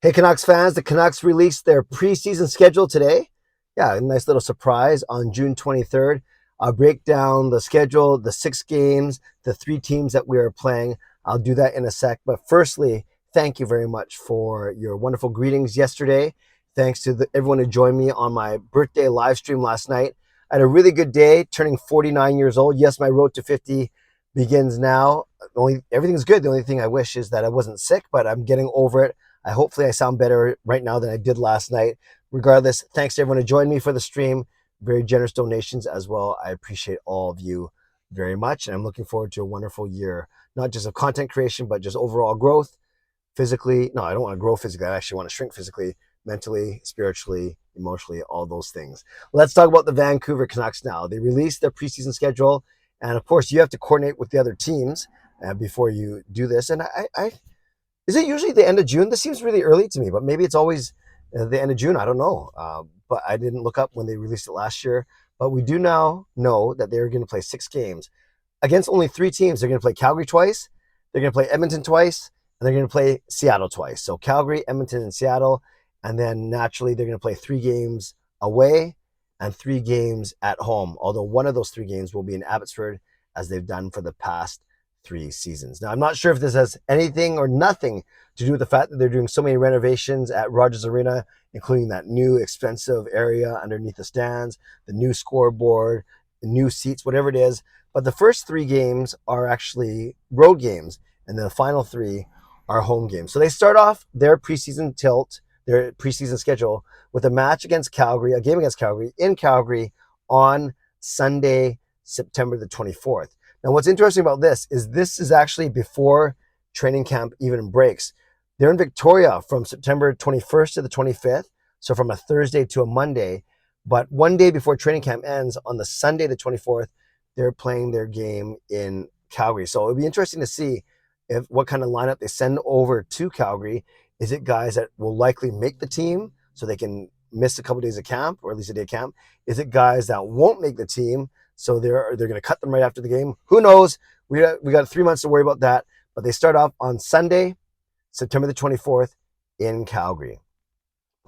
Hey, Canucks fans, the Canucks released their preseason schedule today. Yeah, a nice little surprise on June 23rd. I'll break down the schedule, the 6 games, the 3 teams that we are playing. I'll do that in a sec. But firstly, thank you very much for your wonderful greetings yesterday. Thanks to everyone who joined me on my birthday live stream last night. I had a really good day, turning 49 years old. Yes, my road to 50 begins now. Everything's good. The only thing I wish is that I wasn't sick, but I'm getting over it. Hopefully I sound better right now than I did last night. Regardless, thanks to everyone who joined me for the stream. Very generous donations as well. I appreciate all of you very much. And I'm looking forward to a wonderful year, not just of content creation, but just overall growth physically. No, I don't want to grow physically. I actually want to shrink physically, mentally, spiritually, emotionally, all those things. Let's talk about the Vancouver Canucks now. They released their preseason schedule. And of course, you have to coordinate with the other teams before you do this. And is it usually the end of June? This seems really early to me, but maybe it's always the end of June. I don't know. But I didn't look up when they released it last year. But we do now know that they're going to play 6 games against only 3 teams. They're going to play Calgary twice, they're going to play Edmonton twice, and they're going to play Seattle twice. So Calgary, Edmonton, and Seattle. And then naturally, they're going to play 3 games away and 3 games at home. Although one of those 3 games will be in Abbotsford, as they've done for the past 3 seasons. Now, I'm not sure if this has anything or nothing to do with the fact that they're doing so many renovations at Rogers Arena, including that new expensive area underneath the stands, the new scoreboard, the new seats, whatever it is. But the first 3 games are actually road games, and the final 3 are home games. So they start off their preseason schedule with a match against Calgary, a game against Calgary in Calgary on Sunday, September the 24th. Now, what's interesting about this is actually before training camp even breaks. They're in Victoria from September 21st to the 25th, so from a Thursday to a Monday. But one day before training camp ends, on the Sunday, the 24th, they're playing their game in Calgary. So it'll be interesting to see what kind of lineup they send over to Calgary. Is it guys that will likely make the team so they can miss a couple of days of camp, or at least a day of camp? Is it guys that won't make the team, so they're going to cut them right after the game? Who knows? We got 3 months to worry about that. But they start off on Sunday, September the 24th, in Calgary.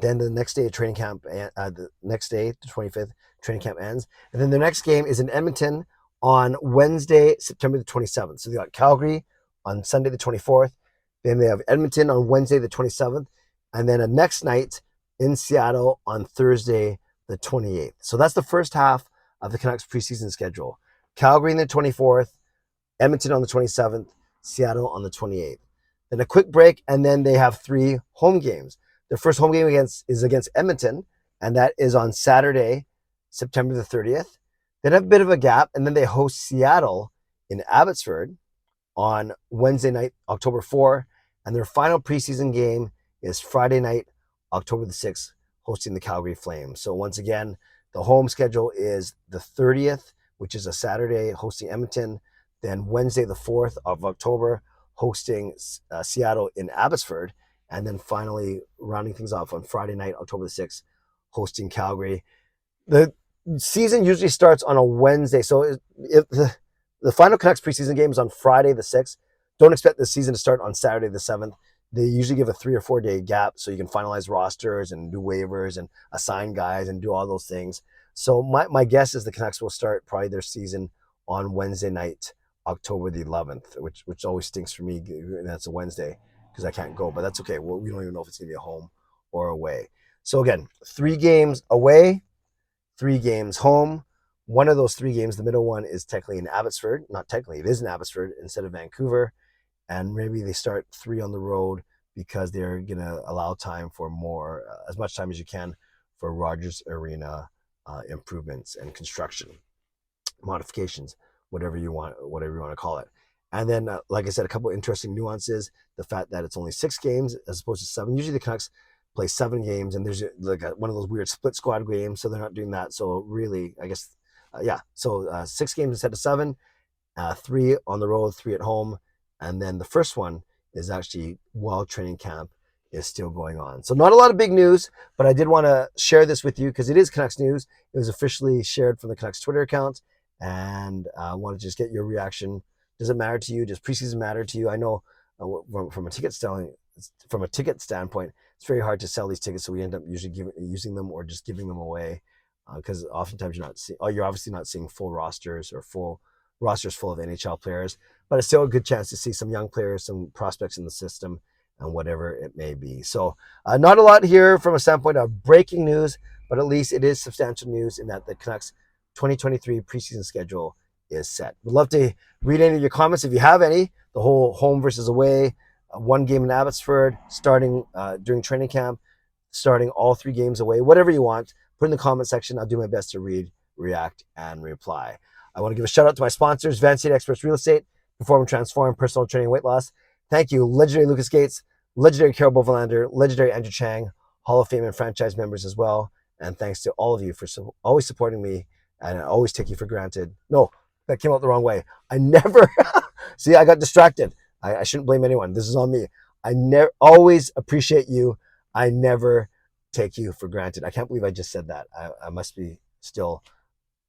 Then the next day of training camp, the next day, the 25th, training camp ends. And then the next game is in Edmonton on Wednesday, September the 27th. So they got Calgary on Sunday the 24th. Then they have Edmonton on Wednesday the 27th. And then a next night in Seattle on Thursday the 28th. So that's the first half of the Canucks preseason schedule. Calgary on the 24th, Edmonton on the 27th, Seattle on the 28th. Then a quick break, and then they have 3 home games. Their first home game is against Edmonton, and that is on Saturday, September the 30th. Then have a bit of a gap, and then they host Seattle in Abbotsford on Wednesday night, October 4th. And their final preseason game is Friday night, October the 6th, hosting the Calgary Flames. So once again, the home schedule is the 30th, which is a Saturday, hosting Edmonton. Then Wednesday, the 4th of October, hosting Seattle in Abbotsford. And then finally, rounding things off on Friday night, October the 6th, hosting Calgary. The season usually starts on a Wednesday. So if the final Canucks preseason game is on Friday the 6th, don't expect the season to start on Saturday the 7th. They usually give a 3 or 4 day gap so you can finalize rosters and do waivers and assign guys and do all those things. So my guess is the Canucks will start probably their season on Wednesday night, October the 11th, which always stinks for me. That's a Wednesday because I can't go, but that's okay. Well, we don't even know if it's going to be a home or away. So again, 3 games away, 3 games home. One of those 3 games, the middle one, is technically in Abbotsford. Not technically, it is in Abbotsford instead of Vancouver. And maybe they start 3 on the road because they're going to allow time for more, as much time as you can for Rogers Arena improvements and construction, modifications, whatever you want to call it. And then, like I said, a couple of interesting nuances. The fact that it's only 6 games as opposed to 7. Usually the Canucks play 7 games, and there's like one of those weird split squad games, so they're not doing that. So really, I guess, 6 games instead of 7, 3 on the road, 3 at home. And then the first one is actually while training camp is still going on. So not a lot of big news, but I did want to share this with you because it is Canucks news. It was officially shared from the Canucks Twitter account, and I want to just get your reaction. Does it matter to you? Does preseason matter to you? I know from a ticket selling from a ticket standpoint, it's very hard to sell these tickets. So we end up usually using them or just giving them away, because oftentimes you're obviously not seeing full rosters or full rosters full of NHL players, but it's still a good chance to see some young players, some prospects in the system, and whatever it may be. So not a lot here from a standpoint of breaking news, but at least it is substantial news in that the Canucks 2023 preseason schedule is set. Would love to read any of your comments if you have any. The whole home versus away, one game in Abbotsford, starting during training camp, starting all 3 games away, whatever you want, put in the comment section. I'll do my best to read, react, and reply. I want to give a shout out to my sponsors, Van State Experts Real Estate, Perform and Transform, Personal Training, Weight Loss. Thank you, legendary Lucas Gates, legendary Carol Bovenlander, legendary Andrew Chang, Hall of Fame and franchise members as well. And thanks to all of you for always supporting me, and I always take you for granted. No, that came out the wrong way. I never, see, I got distracted. I shouldn't blame anyone. This is on me. I never always appreciate you. I never take you for granted. I can't believe I just said that. I must be still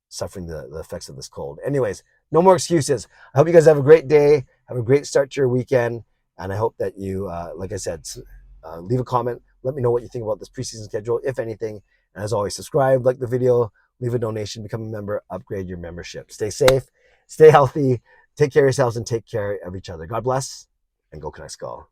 suffering the effects of this cold. Anyways, no more excuses. I hope you guys have a great day. Have a great start to your weekend. And I hope that you, like I said, leave a comment. Let me know what you think about this preseason schedule, if anything. And as always, subscribe, like the video, leave a donation, become a member, upgrade your membership. Stay safe, stay healthy, take care of yourselves, and take care of each other. God bless, and go Canucks go.